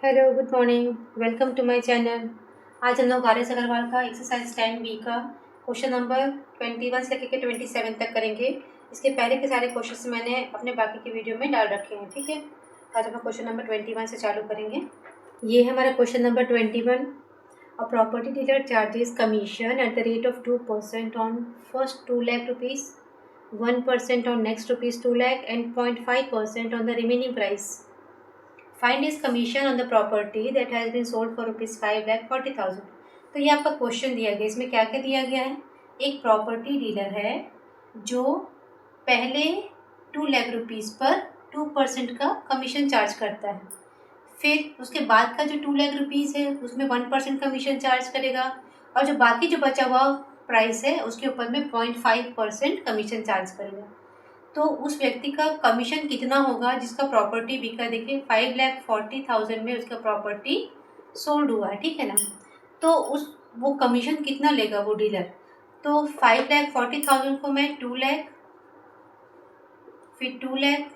Hello good morning. Welcome to my channel. आज हम लोग आर.एस. अग्रवाल का एक्सरसाइज 10 बी का क्वेश्चन नंबर 21 से लेकर के 27 तक करेंगे। इसके पहले के सारे क्वेश्चंस मैंने अपने बाकी की वीडियो में डाल रखे हैं, ठीक है। आज हम क्वेश्चन नंबर 21 से चालू करेंगे। ये है हमारा question number 21। A property dealer charges commission at the rate of 2% on first 2 lakh rupees, 1% on next rupees 2 lakh and 0.5% on the remaining price. Find is commission on the property that has been sold for ₹5,40,000। तो ये आपका question दिया गया। इसमें क्या क्या दिया गया है? एक प्रॉपर्टी डीलर है जो पहले 2 लाख रुपीज़ पर 2% का कमीशन चार्ज करता है। फिर उसके बाद का जो 2 लाख रुपीज़ है उसमें 1% कमीशन चार्ज करेगा, और जो बाकी जो बचा हुआ प्राइस है उसके ऊपर में 0.5% कमीशन चार्ज करेगा। तो उस व्यक्ति का कमीशन कितना होगा जिसका प्रॉपर्टी बिका? देखिए 5,40,000 में उसका प्रॉपर्टी सोल्ड हुआ है, ठीक है ना। तो उस वो कमीशन कितना लेगा वो डीलर? तो 5,40,000 को मैं 2 लाख, फिर 2 लाख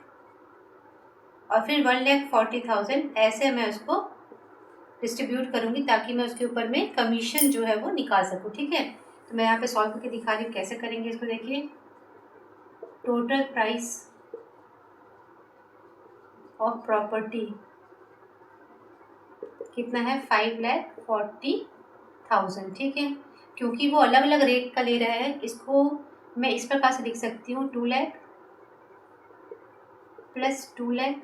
और फिर 1,40,000 ऐसे मैं उसको डिस्ट्रीब्यूट करूँगी ताकि मैं उसके ऊपर में कमीशन जो है वो निकाल सकूँ, ठीक है। तो मैं यहाँ पे सॉल्व करके दिखा रही हूँ कैसे करेंगे इसको। देखिए टोटल प्राइस ऑफ प्रॉपर्टी कितना है? 5,40,000, ठीक है। क्योंकि वो अलग अलग रेट का ले रहा है, इसको मैं इस प्रकार से लिख सकती हूँ, 2 लाख प्लस 2 लाख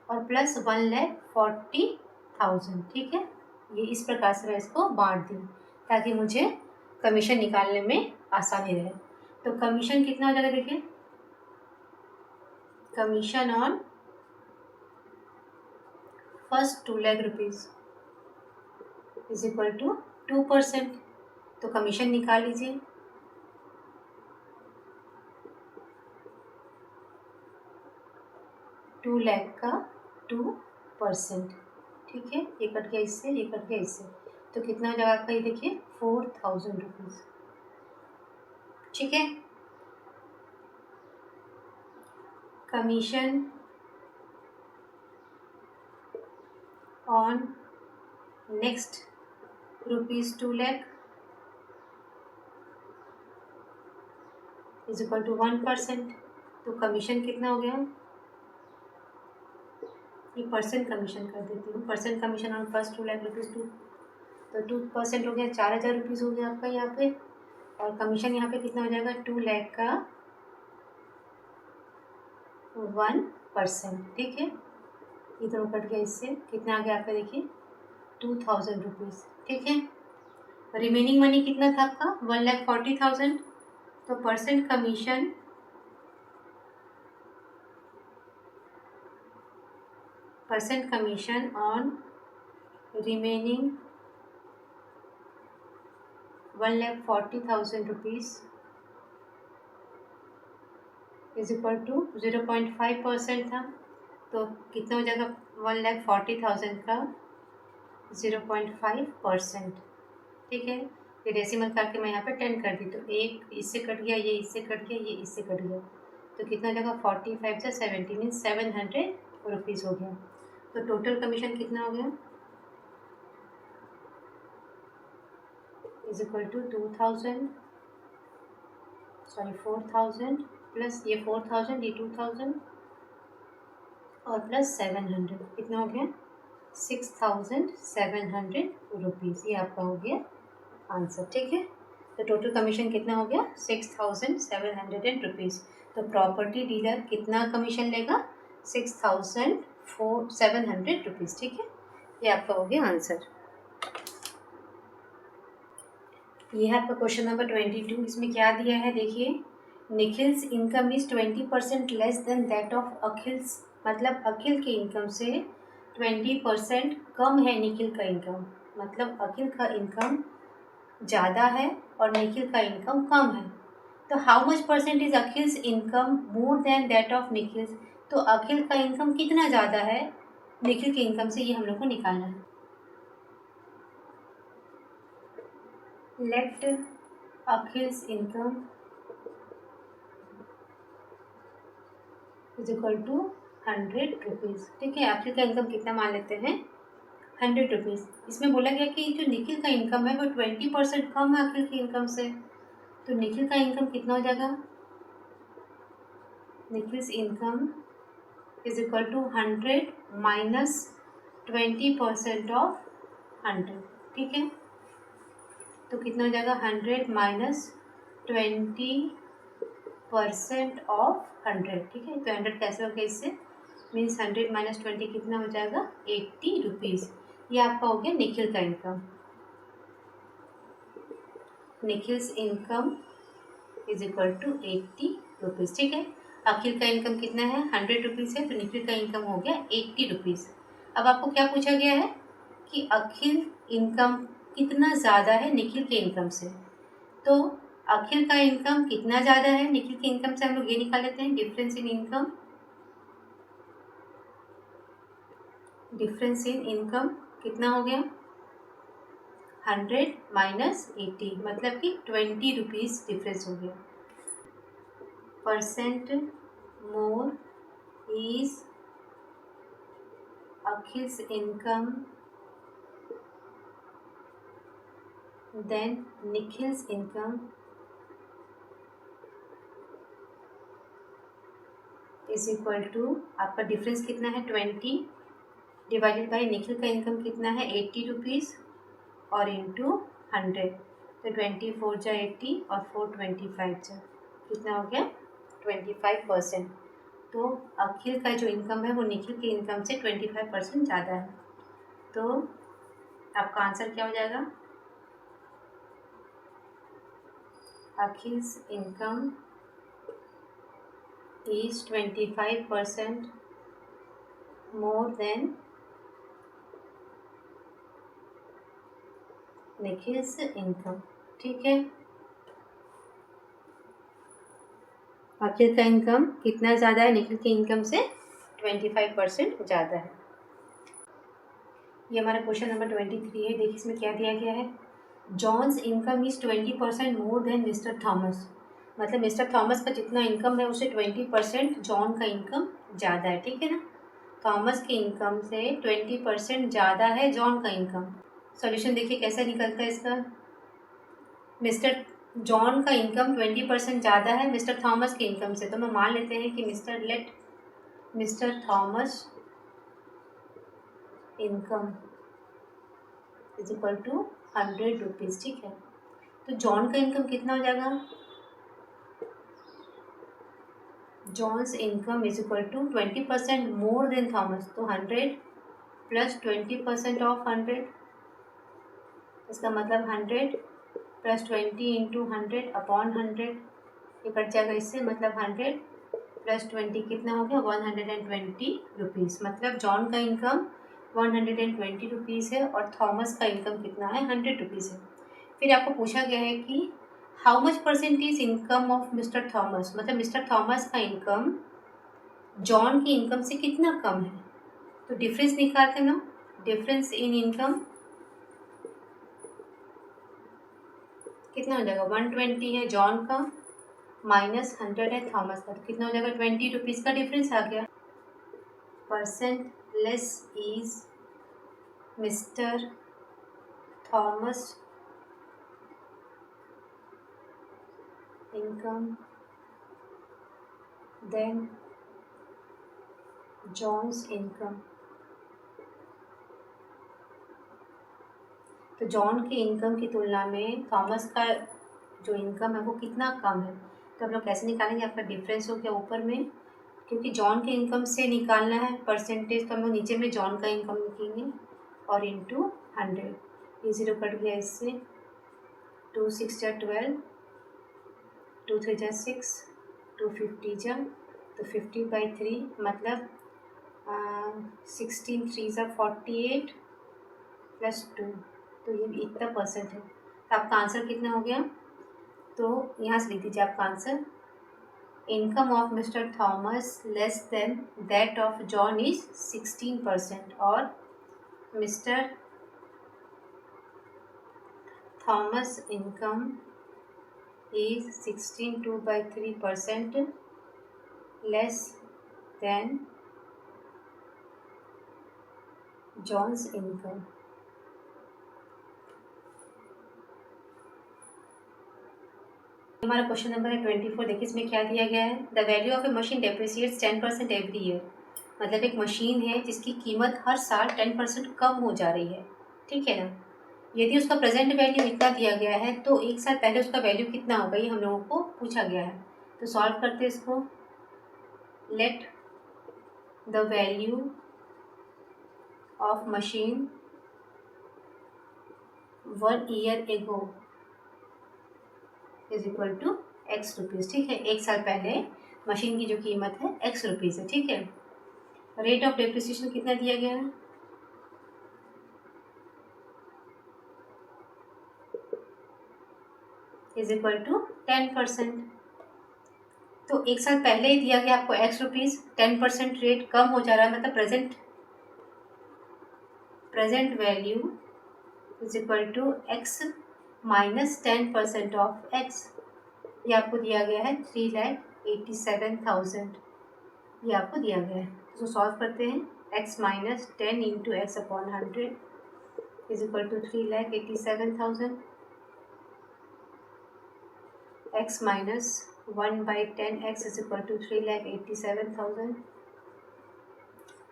और प्लस 1,40,000, ठीक है। ये इस प्रकार से मैं इसको बांट दी ताकि मुझे कमीशन निकालने में आसानी रहे। तो कमीशन कितना हो जाएगा? देखिए commission on first 2 lakh rupees is equal to 2%। तो कमीशन निकाल लीजिए। 2 लाख का 2%, ठीक है। ये कट गया इससे, ये कट गया इससे, तो कितना हो जाएगा आपका? ये देखिए 4,000 रुपीज़, ठीक है। Commission on next ₹2 lakh is equal to 1%। तो कमीशन कितना हो गया? ये परसेंट कमीशन कर देती हूँ। Percent commission on first 2 lakh rupees तो 2% हो गया, 4,000 रुपीज़ हो गया आपका यहाँ पे। और कमीशन यहाँ पे कितना हो जाएगा? 2 लाख का 1%, ठीक है। ये दोनों कट गया इससे, कितना आ गया आपका? देखिए 2,000 रुपीज़, ठीक है। रिमेनिंग मनी कितना था आपका? 1,40,000। तो percent commission on remaining 1,40,000 rupees is equal to 0.5% था। तो कितना हो जाएगा? 1,40,000 का 0.5%, ठीक है। फिर डेसिमल करके मैं यहाँ पे 10 कर दी, तो एक इससे कट गया, ये इससे कट गया, ये इससे कट गया, तो कितना हो जाएगा? 45 से 70 मीन्स 700 रुपीज़ हो गया। तो टोटल कमीशन कितना हो गया? इज इक्वल टू 4,000 प्लस ये 4,000, ये 2,000 और प्लस 700, कितना हो गया? 6,700 रुपीज़। ये आपका हो गया आंसर, ठीक है। तो टोटल कमीशन कितना हो गया? 6,700 रुपीज़। तो प्रॉपर्टी डीलर कितना कमीशन लेगा? 6,700 रुपीज़, ठीक है। ये आपका हो गया आंसर। ये है आपका क्वेश्चन नंबर 22। इसमें क्या दिया है? देखिए Nikhil's income is 20% less than that of Akhil's. मतलब अखिल के इनकम से 20% कम है निखिल का इनकम। मतलब अखिल का इनकम ज़्यादा है और निखिल का इनकम कम है। तो how much percent is Akhil's income more than that of Nikhil's. तो अखिल का इनकम कितना ज़्यादा है निखिल के इनकम से, ये हम लोग को निकालना है। Let Akhil's income is equal to 100 rupees. ठीक है, अखिल का इनकम कितना मान लेते हैं 100 रुपीज़। इसमें बोला गया कि जो निखिल का इनकम है वो 20% कम है अखिल की इनकम से, तो निखिल का इनकम कितना हो जाएगा, Nikhil's income is equal to 100 minus 20% of 100। ठीक है, तो कितना हो जाएगा 100 माइनस 20% ऑफ 100। ठीक है, तो 100 कैसे हो गया इससे, मीन्स 100 माइनस 20 कितना हो जाएगा 80 रुपीज़। ये आपका हो गया निखिल का income. Nikhil's income is equal to 80 rupees. ठीक है, अखिल का इनकम कितना है 100 रुपीज़ है, तो निखिल का इनकम हो गया 80 रुपीज़। अब आपको क्या पूछा गया है कि अखिल इनकम कितना ज़्यादा है निखिल के इनकम से, तो अखिल का इनकम कितना ज़्यादा है निखिल के इनकम से, हम लोग ये निकाल लेते हैं difference in income. Difference in income कितना हो गया 100 माइनस 80, मतलब कि 20 रुपीज़ डिफरेंस हो गया। Percent more is Akhil's income than Nikhil's income is equal to, आपका डिफरेंस कितना है 20 डिवाइडेड बाई निखिल का इनकम कितना है 80 रुपीज़ और इंटू 100, तो 24 जा 80 और 4 25 जा, कितना हो गया 25%। तो अखिल का जो इनकम है वो निखिल के इनकम से 25% ज़्यादा है। तो आपका आंसर क्या हो जाएगा, Akhil's income is 25% more than Nikhil's income. ठीक है, अखिल का इनकम कितना ज़्यादा है निखिल की इनकम से 25% ज़्यादा है। ये हमारा क्वेश्चन नंबर 23 है। देखिए इसमें क्या दिया गया है, John's income is 20% more than mister Thomas, मतलब मिस्टर थॉमस का जितना इनकम है उससे 20% जॉन का इनकम ज़्यादा है। ठीक है ना, थॉमस की इनकम से 20% ज़्यादा है जॉन का इनकम। सॉल्यूशन देखिए कैसा निकलता है इसका, मिस्टर जॉन का इनकम 20% ज़्यादा है मिस्टर थॉमस की इनकम से, तो मैं मान लेते हैं कि mister Thomas income is equal to 100 rupees. ठीक है, तो जॉन का इनकम कितना हो जाएगा, John's income is equal to 20% more than Thomas, तो 100 प्लस 20% ऑफ 100, इसका मतलब 100 प्लस 20 इंटू 100 अपॉन 100, ये कट जाएगा इससे, मतलब 100 प्लस 20 कितना हो गया 120 रुपीज़। मतलब जॉन का इनकम 120 रुपीज़ है और थॉमस का इनकम कितना है 100 रुपीज़ है। फिर आपको पूछा गया है कि how much percentage income of mister Thomas, मतलब मिस्टर थॉमस का इनकम जॉन की इनकम से कितना कम है, तो डिफरेंस निकालते हैं ना, डिफरेंस इन इनकम कितना हो जाएगा 120 है जॉन का माइनस 100 है थॉमस का, तो कितना हो जाएगा 20 रुपीज़ का डिफरेंस आ गया। Percent less is mister Thomas income than John's income, तो जॉन की इनकम की तुलना में थॉमस का जो इनकम है वो कितना कम है, तो हम लोग कैसे निकालेंगे, आपका डिफरेंस हो गया ऊपर में, क्योंकि जॉन के इनकम से निकालना है परसेंटेज, तो हम लोग नीचे में जॉन का इनकम लिखेंगे और इंटू 100, ये 0 कट गया इससे, 2 6 जा 12, 2 3 जा 6, 2 50 जा, तो 50/3 मतलब 16 3 जा 48 प्लस 2, तो ये इतना परसेंट है, तो आपका आंसर कितना हो गया, तो यहाँ से लिख दीजिए आपका answer, income of mister Thomas less than that of John is 16% और mister Thomas income is 16 2/3% less than John's income. हमारा क्वेश्चन नंबर है 24। देखिए इसमें क्या दिया गया है। The value of a machine depreciates 10% every year. मतलब एक मशीन है जिसकी कीमत हर साल 10% कम हो जा रही है, ठीक है ना। यदि उसका प्रेजेंट वैल्यू इतना दिया गया है तो एक साल पहले उसका वैल्यू कितना होगा, ये हम लोगों को पूछा गया है। तो सॉल्व करते हैं इसको। Let the value of machine 1 year ago is equal to x rupees, ठीक है। एक साल पहले मशीन की जो कीमत है एक्स रुपीज़ है, ठीक है। रेट ऑफ डेप्रिसिएशन कितना दिया गया है, इज इक्वल टू 10%। तो एक साल पहले ही दिया गया आपको एक्स रुपीज़, 10% रेट कम हो जा रहा है, मतलब present value is equal to x minus 10% of x. ये आपको दिया गया है 3,87,000, ये आपको दिया गया है। तो सॉल्व करते हैं। X minus 10 into x upon 100 is equal to 3,87,000। X minus 1/10 x is equal to 3,87,000।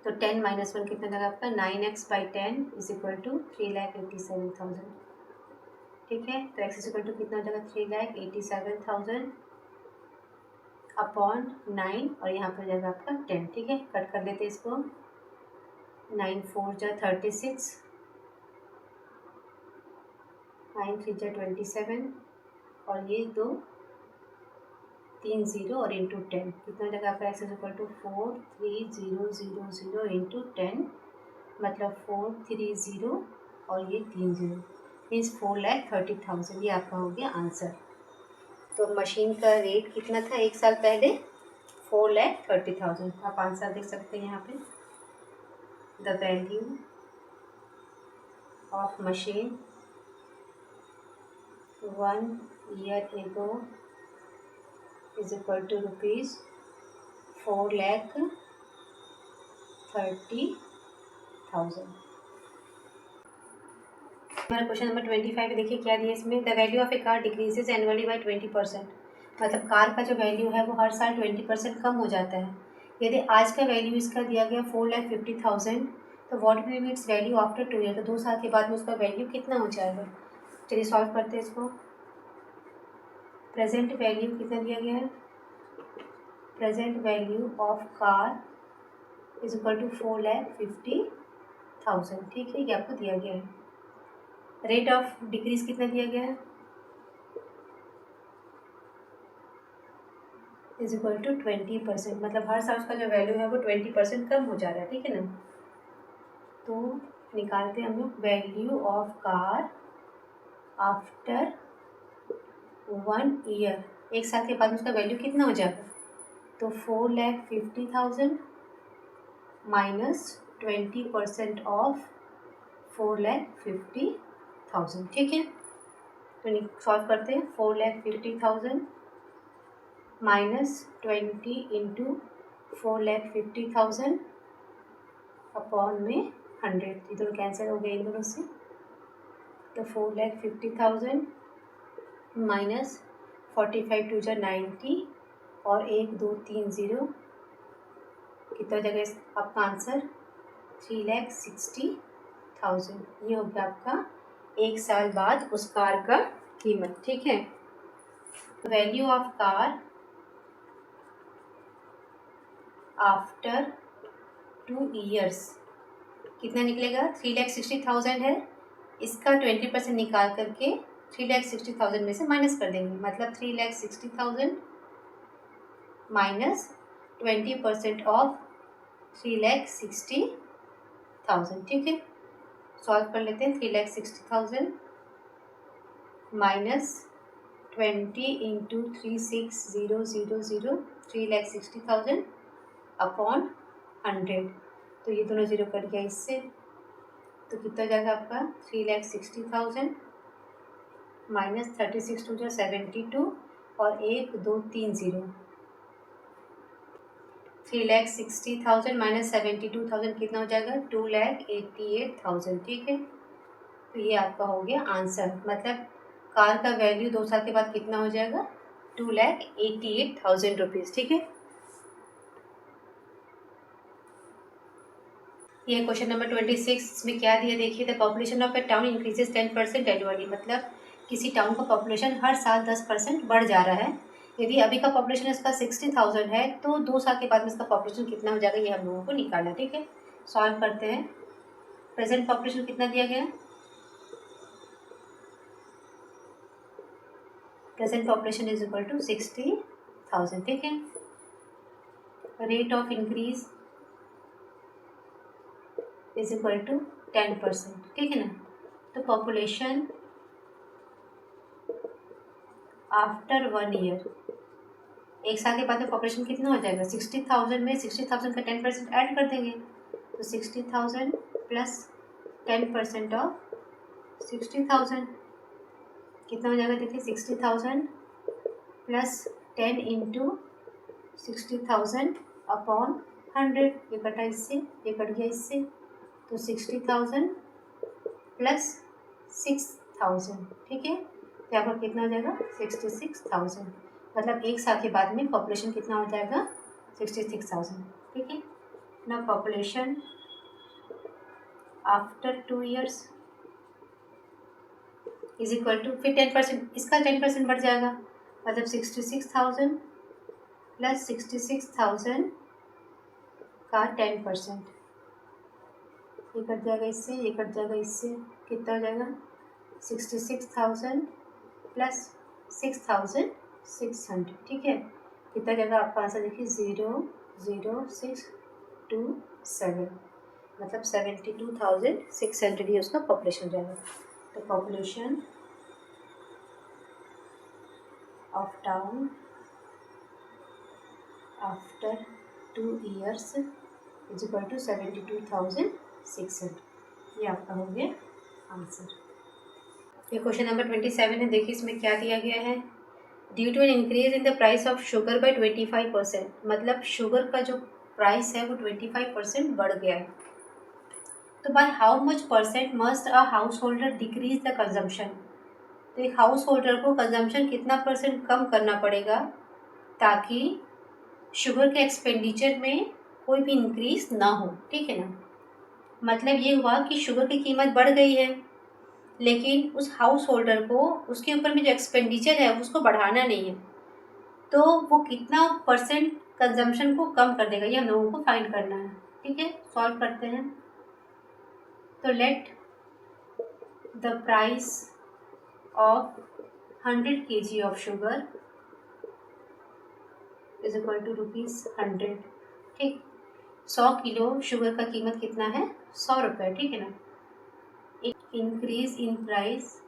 तो 10 माइनस 1 कितना लगा आपका, 9x/10 इज इक्वल टू 3,87,000, ठीक है। तो एक्स इज इक्वल टू कितना लगा, 3,87,000 अपॉन 9, और यहाँ पर जाएगा आपका 10, ठीक है। कट कर लेते हैं इसको। 9 4 जा 36, 9 3 जा 27, और ये 2 3 0 और इंटू 10 कितना लगा आपका, x is equal to 43000 into 10, मतलब 430 और ये 30 मीन्स 4,30,000। ये आपका हो गया आंसर। तो मशीन का रेट कितना था एक साल पहले, 4,30,000। आप आंसर देख सकते हैं यहाँ पे। The value of machine 1 year ago is equal to rupees 4,30,000। हमारा क्वेश्चन नंबर 25 देखिए क्या दिया इसमें। The value of a car decreases annually by 20%। मतलब कार का जो वैल्यू है वो हर साल 20% कम हो जाता है। यदि आज का वैल्यू इसका दिया गया 4,50,000, तो what will be it's value after 2 year. तो 2 साल के बाद में उसका वैल्यू कितना हो जाएगा। चलिए सॉल्व करते हैं इसको। प्रेजेंट वैल्यू कितना दिया गया है, present value of car is equal to 4,50,000, ठीक है। ये आपको दिया गया है। रेट ऑफ डिक्रीज कितना दिया गया है, इज इक्वल टू 20%। मतलब हर साल उसका जो वैल्यू है वो 20% कम हो जा रहा है, ठीक है ना। तो निकालते हैं हम लोग value of car after 1 year. एक साल के बाद उसका वैल्यू कितना हो जाएगा, तो 4,50,000 माइनस 20% ऑफ 4,50,000, ठीक है। तो सॉल्व करते हैं। 4,50,000 माइनस 20 इंटू 4,50,000 अपॉन में 100, इधर कैंसिल हो गए इन दोनों से। तो 4,50,000 माइनस 45 2 90, और 1 2 3 0, कितना जगह आपका आंसर 3,60,000। ये हो गया आपका एक साल बाद उस कार का कीमत, ठीक है। Value of car after 2 years कितना निकलेगा, 3,60,000 है। इसका 20% निकाल करके 3,60,000 में से माइनस कर देंगे, मतलब 3,60,000 माइनस 20% ऑफ 3,60,000, ठीक है। सॉल्व कर लेते हैं। 3,60,000 माइनस 20 इंटू 36,000, 3,60,000 अपॉन 100। तो ये दोनों जीरो कट गया इससे, तो कितना जाएगा आपका 3,60,000 माइनस 36 2 72, और 1 2 3 0, 3,60,000 माइनस 72,000 कितना हो जाएगा? 2,88,000। ठीक है, तो ये आपका हो गया आंसर। मतलब कार का वैल्यू 2 साल के बाद कितना हो जाएगा? 2,88,000 रुपीज़। ठीक है, ये क्वेश्चन नंबर 26 में क्या दिया देखिए। The population of A town increases 10% annually. मतलब किसी टाउन का पॉपुलेशन हर साल 10% बढ़ जा रहा है। यदि अभी का पॉपुलेशन इसका 60,000 है तो 2 साल के बाद में इसका पॉपुलेशन कितना हो जाएगा, ये हम लोगों को निकालना है। ठीक है, सॉल्व करते हैं। प्रेजेंट पॉपुलेशन कितना दिया गया है? Present population is equal to 60,000। ठीक है, rate of increase is equal to 10%। ठीक है ना, तो पॉपुलेशन आफ्टर 1 ईयर, 1 साल के बाद में पॉपुलेशन कितना हो जाएगा? 60,000 में 60,000 का 10% ऐड कर देंगे, तो 60,000 प्लस 10% ऑफ 60,000 कितना हो जाएगा? देखिए 60,000 प्लस 10 इंटू 60,000 अपॉन 100। ये कटा इससे, ये कट गया इससे, तो 60,000 प्लस 6,000। ठीक है, यहाँ पर कितना हो जाएगा? 66,000। मतलब 1 साल के बाद में पॉपुलेशन कितना हो जाएगा? 66,000। ठीक है ना, population after 2 years is equal to, फिर 10%, इसका 10% बढ़ जाएगा। मतलब 66,000 प्लस 66,000 का 10%, ये कट जाएगा इससे, ये कट जाएगा इससे, कितना हो जाएगा? 66,000 प्लस 6,600। ठीक है, कितना जाएगा आपका आंसर? देखिए 00627, मतलब 72,600 ही उसका पॉपुलेशन जाएगा। तो population of town after 2 years is equal to 72,600। ये आपका हो गया आंसर। ये क्वेश्चन नंबर 27 है। देखिए इसमें क्या दिया गया है। Due to an increase in the price of sugar by 25%, मतलब शुगर का जो प्राइस है वो 25% बढ़ गया है। तो by how much percent must a house holder decrease the consumption. तो एक हाउस होल्डर को कंजम्पशन कितना % कम करना पड़ेगा ताकि शुगर के एक्सपेंडिचर में कोई भी इंक्रीज ना हो। ठीक है ना, मतलब ये हुआ कि शुगर की कीमत बढ़ गई है, लेकिन उस हाउस होल्डर को उसके ऊपर में जो एक्सपेंडिचर है उसको बढ़ाना नहीं है, तो वो कितना % कंजम्पशन को कम कर देगा, ये हम लोगों को फाइंड करना है। ठीक है, सॉल्व करते हैं। तो let the price of 100 kg of sugar is equal to ₹100। ठीक, 100 किलो शुगर का कीमत कितना है? 100 रुपये। ठीक है ना, increase in price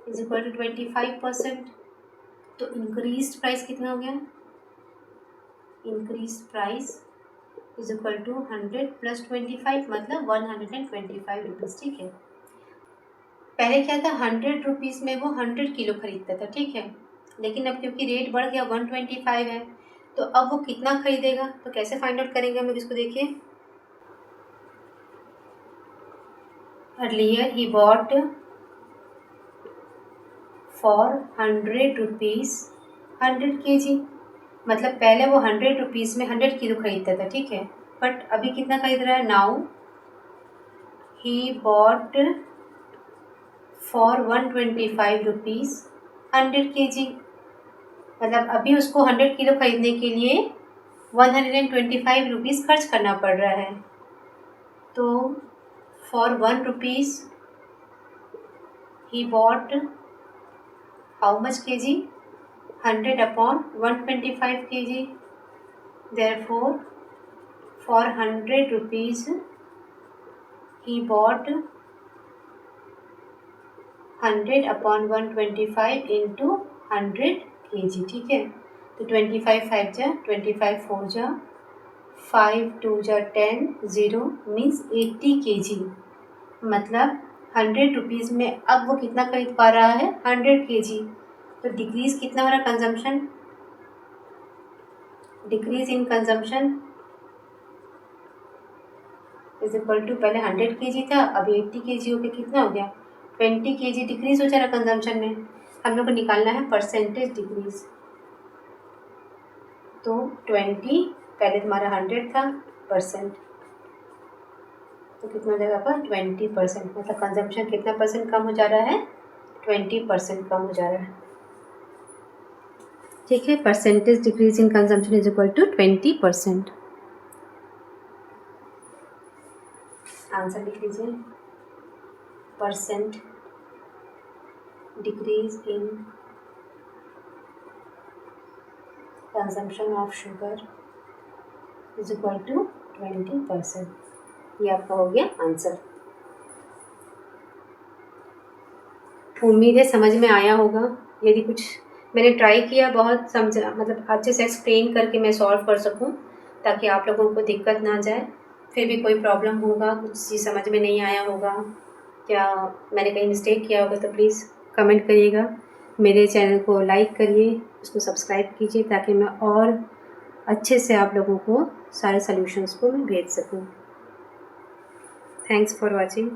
is equal to 25%। तो इंक्रीज प्राइस कितना हो गया? Increase price is equal to 100 plus 25, मतलब 125 रुपीज़। ठीक है, पहले क्या था, 100 रुपीज़ में वो 100 किलो खरीदता था। ठीक है, लेकिन अब क्योंकि रेट बढ़ गया 125 है, तो अब वो कितना खरीदेगा? तो कैसे फाइंड आउट करेंगे हम लोग इसको? देखिए, earlier he bought for 100 rupees 100 kg, मतलब पहले वो 100 रुपीज़ में 100 किलो खरीदता था। ठीक है, बट अभी कितना खरीद रहा है? Now he bought for 125 rupees 100 kg, मतलब अभी उसको 100 किलो खरीदने के लिए 125 रुपीज़ खर्च करना पड़ रहा है। तो for 1 rupees he bought how much kg? 100 upon 125 kg। Therefore, for 100 rupees he bought 100 upon 125 into 100 kg। ठीक है, तो 25 5 जा 25 4 जा 5 2 जा 10 0 मीन्स 80 kg, मतलब 100 रुपीज़ में अब वो कितना खरीद पा रहा है? 100 kg। तो डिक्रीज़ कितना हो रहा है consumption? Decrease in consumption is equal to, पहले 100 kg था, अभी 80 kg हो गया, कितना हो गया 20 kg डिक्रीज हो जा रहा कंजम्पशन में। हम लोग को निकालना है परसेंटेज डिक्रीज। तो 20, पहले तुम्हारा 100 था परसेंट, तो कितना हो जाएगा आपका 20%, मतलब कंजम्पशन कितना परसेंट कम हो जा रहा है 20% कम हो जा रहा है। ठीक है, percentage decrease in consumption is equal to 20%। Answer लिख लीजिए, percent decrease in consumption of sugar is equal to 20%। ये आपका हो गया आंसर। उम्मीद है समझ में आया होगा। यदि कुछ मैंने ट्राई किया बहुत समझा, मतलब अच्छे से एक्सप्लेन करके मैं सॉल्व कर सकूं, ताकि आप लोगों को दिक्कत ना जाए। फिर भी कोई प्रॉब्लम होगा, कुछ चीज़ समझ में नहीं आया होगा, क्या मैंने कहीं मिस्टेक किया होगा, तो प्लीज़ कमेंट करिएगा। मेरे चैनल को लाइक करिए, उसको सब्सक्राइब कीजिए, ताकि मैं और अच्छे से आप लोगों को सारे सॉल्यूशंस को मैं भेज सकूं। Thanks for watching.